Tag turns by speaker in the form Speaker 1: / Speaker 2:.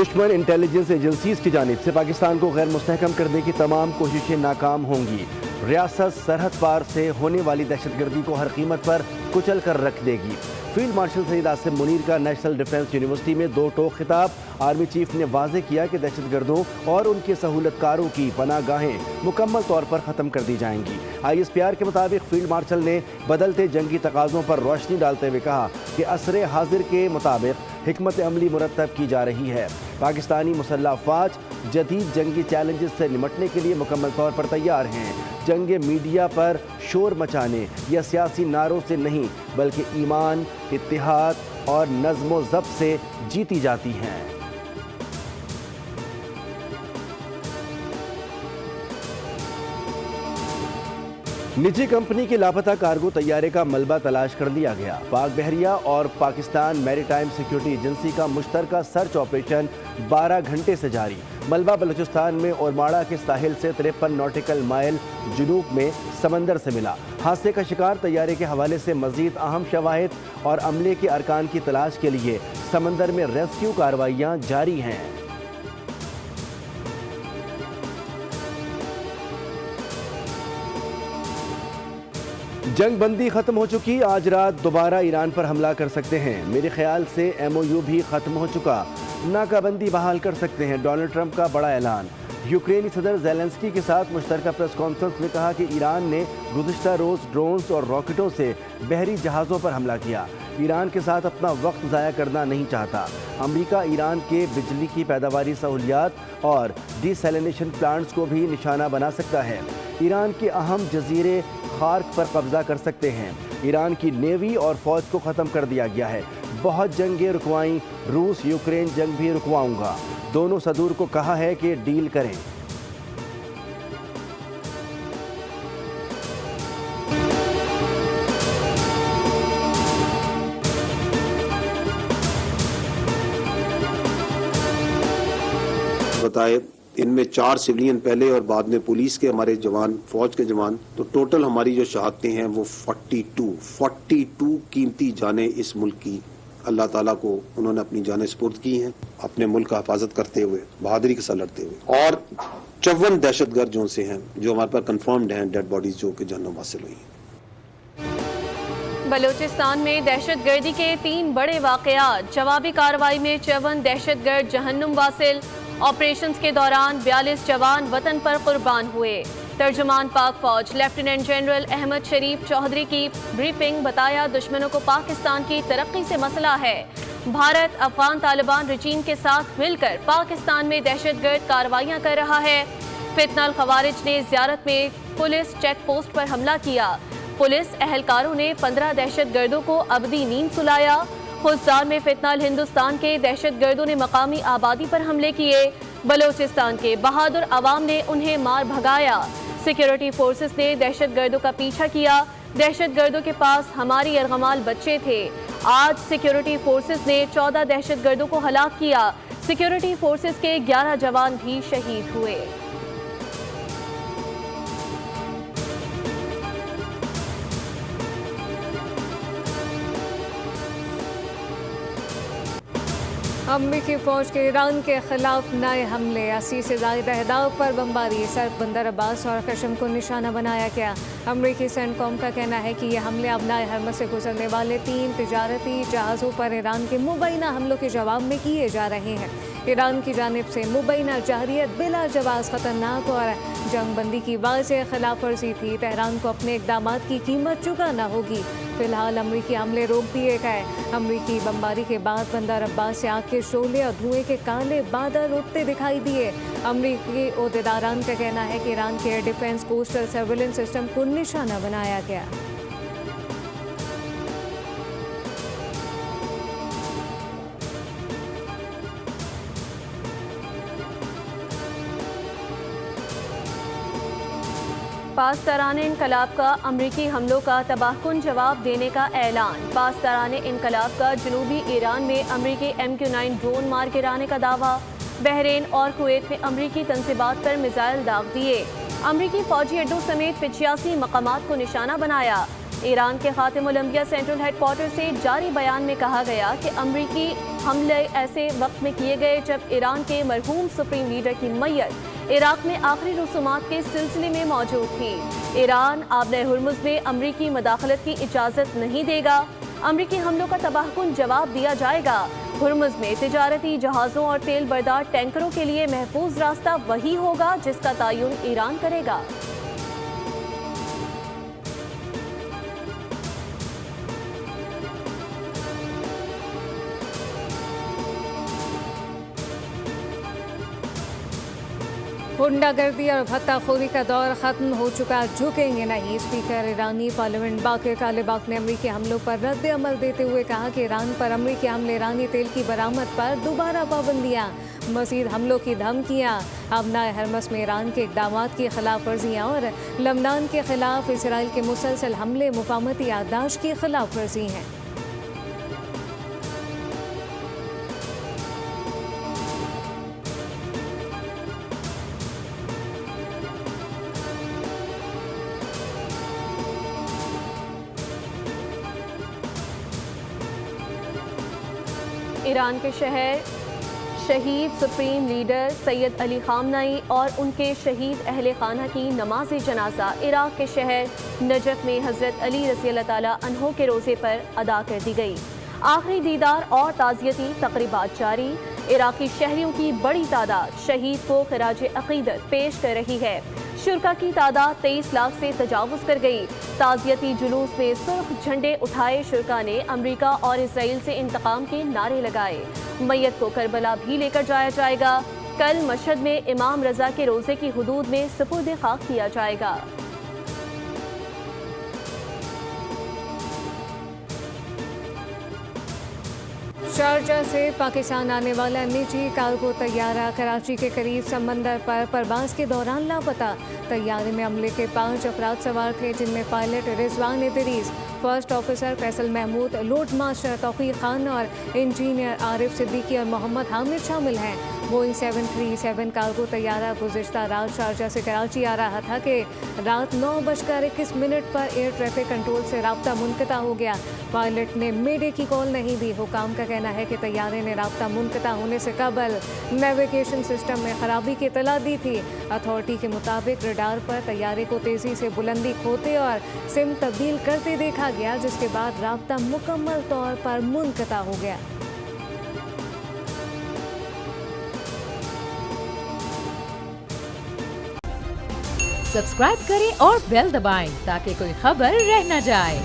Speaker 1: दुश्मन intelligence agencies की जानिब से पाकिस्तान को गैर मुस्तहकम करने की तमाम कोशिशें नाकाम होंगी। रियासत सरहद पार से होने वाली दहशतगर्दी को हर कीमत पर कुचल कर रख देगी। फील्ड मार्शल सईद आसिम मुनीर का नेशनल डिफेंस यूनिवर्सिटी में 2 टोक खिताब। आर्मी चीफ ने वाज़े किया कि दहशतगर्दों और उनके सहूलतकारों की पनाहगाहें मुकम्मल तौर पर ख़त्म कर दी जाएंगी। ISPR के मुताबिक फील्ड मार्शल ने बदलते जंगी तकाज़ों पर रोशनी डालते हुए कहा कि असरे हाजिर के मुताबिक हिकमत अमली मुरतब की जा रही है। पाकिस्तानी मुसल्लह अफवाज जदीद जंगी चैलेंजेस से निमटने के लिए मुकम्मल तौर पर तैयार हैं। जंगे मीडिया पर शोर मचाने या सियासी नारों से नहीं बल्कि ईमान, इत्तिहाद और नज़्म व ज़ब्त से जीती जाती हैं। निजी कंपनी के लापता कार्गो तैयारे का मलबा तलाश कर लिया गया। पाक बहरिया और पाकिस्तान मैरीटाइम सिक्योरिटी एजेंसी का मुश्तरका सर्च ऑपरेशन 12 घंटे से जारी। मलबा बलूचिस्तान में ओरमाड़ा के साहिल से 53 नॉटिकल माइल जुनूब में समंदर से मिला। हादसे का शिकार तैयारे के हवाले से मजीद अहम शवाहिद और अमले के अरकान की तलाश के लिए समंदर में रेस्क्यू कार्रवाइयाँ जारी हैं। जंग बंदी खत्म हो चुकी, आज रात दोबारा ईरान पर हमला कर सकते हैं। मेरे ख्याल से MOU भी खत्म हो चुका, नाकाबंदी बहाल कर सकते हैं। डोनाल्ड ट्रंप का बड़ा ऐलान। यूक्रेनी सदर ज़ेलेंस्की के साथ मुश्तरका प्रेस कॉन्फ्रेंस में कहा कि ईरान ने गुज़िश्ता रोज़ ड्रोन्स और रॉकेटों से बहरी जहाज़ों पर हमला किया। ईरान के साथ अपना वक्त ज़ाया करना नहीं चाहता। अमरीका ईरान के बिजली की पैदावारी सहूलियात और डिसैलिनेशन प्लांट्स को भी निशाना बना सकता है। ईरान के अहम जजीरे खार्क पर कब्जा कर सकते हैं। ईरान की नेवी और फौज को ख़त्म कर दिया गया है। बहुत जंगें रुकवाईं, रूस यूक्रेन जंग भी रुकवाऊंगा। दोनों सदूर को कहा है कि डील करें।
Speaker 2: बताए इनमें 4 सिविलियन पहले और बाद में पुलिस के हमारे जवान, फौज के जवान, तो टोटल हमारी जो शहादतें हैं वो 42 कीमती जानें इस मुल्क की अल्लाह ताला को उन्होंने अपनी जानें सुपुर्द की हैं, अपने मुल्क का हिफाजत करते हुए, बहादुरी के साथ लड़ते हुए। और 54 दहशतगर्द जो से हैं जो हमारे पास कंफर्म्ड हैं, डेड बॉडीज जो कि जहन्नुम हासिल हुई हैं।
Speaker 3: बलूचिस्तान में दहशतगर्दी के 3 बड़े वाक़यात। जवाबी कार्रवाई में 54 दहशतगर्द जहन्नुम वासिल। ऑपरेशंस के दौरान 42 जवान वतन पर कुर्बान हुए। तर्जुमान पाक फौज लेफ्टिनेंट जनरल अहमद शरीफ चौधरी की ब्रीफिंग। बताया दुश्मनों को पाकिस्तान की तरक्की से मसला है। भारत अफगान तालिबान रजीम के साथ मिलकर पाकिस्तान में दहशतगर्द कार्रवाइयां कर रहा है। फितनल खवारिज ने ज़ियारत में पुलिस चेक पोस्ट पर हमला किया। पुलिस एहलकारों ने 15 दहशतगर्दों को अबदी नींद सुलाया। खुजदार में फितनल हिंदुस्तान के दहशतगर्दों ने मकामी आबादी पर हमले किए। बलूचिस्तान के बहादुर अवाम ने उन्हें मार भगाया। सिक्योरिटी फोर्सेस ने दहशतगर्दों का पीछा किया। दहशतगर्दों के पास हमारी यरगमाल बच्चे थे। आज सिक्योरिटी फोर्सेस ने 14 दहशतगर्दों को हलाक किया। सिक्योरिटी फोर्सेस के 11 जवान भी शहीद हुए।
Speaker 4: अमरीकी फौज के ईरान के खिलाफ नए हमले। 80 से ज़्यादा अहदाफ पर बमबारी। सर बंदर अब्बास और कशम को निशाना बनाया गया। अमरीकी सेंटकॉम का कहना है कि ये हमले अबनाए हरमस से गुजरने वाले 3 तिजारती जहाज़ों पर ईरान के मुबैना हमलों के जवाब में किए जा रहे हैं। ईरान की जानिब से मुबैना जहरियत बिला जवाज़ ख़तरनाक और जंग बंदी की वाज़ेह खिलाफ वर्जी थी। तेहरान को अपने इक़दामात की कीमत चुकाना होगी। फिलहाल अमरीकी हमले रोक दिए गए। अमरीकी बमबारी के बाद बंदर अब्बास से आग के शोले और धुएं के काले बादल उठते दिखाई दिए। अमरीकी ओहदेदारान का कहना है कि ईरान के air defence coastal surveillance system को निशाना बनाया गया।
Speaker 3: पासदाराने इनकलाब का अमरीकी हमलों का तबाहकुन जवाब देने का ऐलान। पासदाराने इनकलाब का जनूबी ईरान में अमरीकी MQ-9 ड्रोन मार गिराने का दावा। बहरीन और कुवैत में अमरीकी तंसीबात पर मिसाइल दाग दिए। अमरीकी फौजी अड्डों समेत 85 मकामात को निशाना बनाया। ایران کے خاتم الانبیاء سینٹرل ہیڈ کوارٹر سے جاری بیان میں کہا گیا کہ امریکی حملے ایسے وقت میں کیے گئے جب ایران کے مرحوم سپریم لیڈر کی میت عراق میں آخری رسومات کے سلسلے میں موجود تھی۔ ایران آبِ ہرمز میں امریکی مداخلت کی اجازت نہیں دے گا۔ امریکی حملوں کا تباہ کن جواب دیا جائے گا۔ ہرمز میں تجارتی جہازوں اور تیل بردار ٹینکروں کے لیے محفوظ راستہ وہی ہوگا جس کا تعین ایران کرے گا۔
Speaker 4: غنڈہ گردی اور بھتہ خوری کا دور ختم ہو چکا، جھکیں گے نہیں۔ اسپیکر ایرانی پارلیمنٹ باقر کالباف نے امریکی حملوں پر رد عمل دیتے ہوئے کہا کہ ایران پر امریکی حملے ایرانی تیل کی برآمد پر دوبارہ پابندیاں، مزید حملوں کی دھمکیاں، ابنائے ہرمس میں ایران کے اقدامات کی خلاف ورزیاں اور لبنان کے خلاف اسرائیل کے مسلسل حملے مفاہمتی یادداشت کی خلاف ورزی ہیں۔
Speaker 3: ایران کے شہید سپریم لیڈر سید علی خامنئی اور ان کے شہید اہل خانہ کی نماز جنازہ عراق کے شہر نجف میں حضرت علی رضی اللہ تعالیٰ عنہ کے روزے پر ادا کر دی گئی۔ آخری دیدار اور تعزیتی تقریبات جاری۔ عراقی شہریوں کی بڑی تعداد شہید کو خراج عقیدت پیش کر رہی ہے۔ شرکا کی تعداد 23 لاکھ سے تجاوز کر گئی۔ تعزیتی جلوس میں سرخ جھنڈے اٹھائے شرکا نے امریکہ اور اسرائیل سے انتقام کے نعرے لگائے۔ میت کو کربلا بھی لے کر جایا جائے گا۔ کل مشہد میں امام رضا کے روزے کی حدود میں سپرد خاک کیا جائے گا۔
Speaker 4: شارجہ سے پاکستان آنے والا نجی کارگو طیارہ کراچی کے قریب سمندر پر پرواز کے دوران لاپتہ۔ طیارے میں عملے کے 5 افراد سوار تھے، جن میں pilot Rizwan Idrees, first officer Faisal Mahmood, load master Taufiq Khan اور انجینئر عارف صدیقی اور محمد حامد شامل ہیں۔ بوئنگ 737 کارگو طیارہ گزشتہ رات شارجہ سے کراچی آ رہا تھا کہ رات 9:21 پر ایئر ٹریفک کنٹرول سے رابطہ منقطع ہو گیا۔ پائلٹ نے میڈے کی کال نہیں دی۔ حکام کا کہنا ہے کہ طیارے نے رابطہ منقطع ہونے سے قبل نیویگیشن سسٹم میں خرابی کی اطلاع دی تھی۔ اتھارٹی کے مطابق ریڈار پر طیارے کو تیزی سے بلندی کھوتے اور سمت تبدیل کرتے دیکھا گیا، جس کے بعد رابطہ مکمل طور پر منقطع ہو گیا۔
Speaker 5: سبسکرائب کریں اور بیل دبائیں تاکہ کوئی خبر رہ نہ جائے۔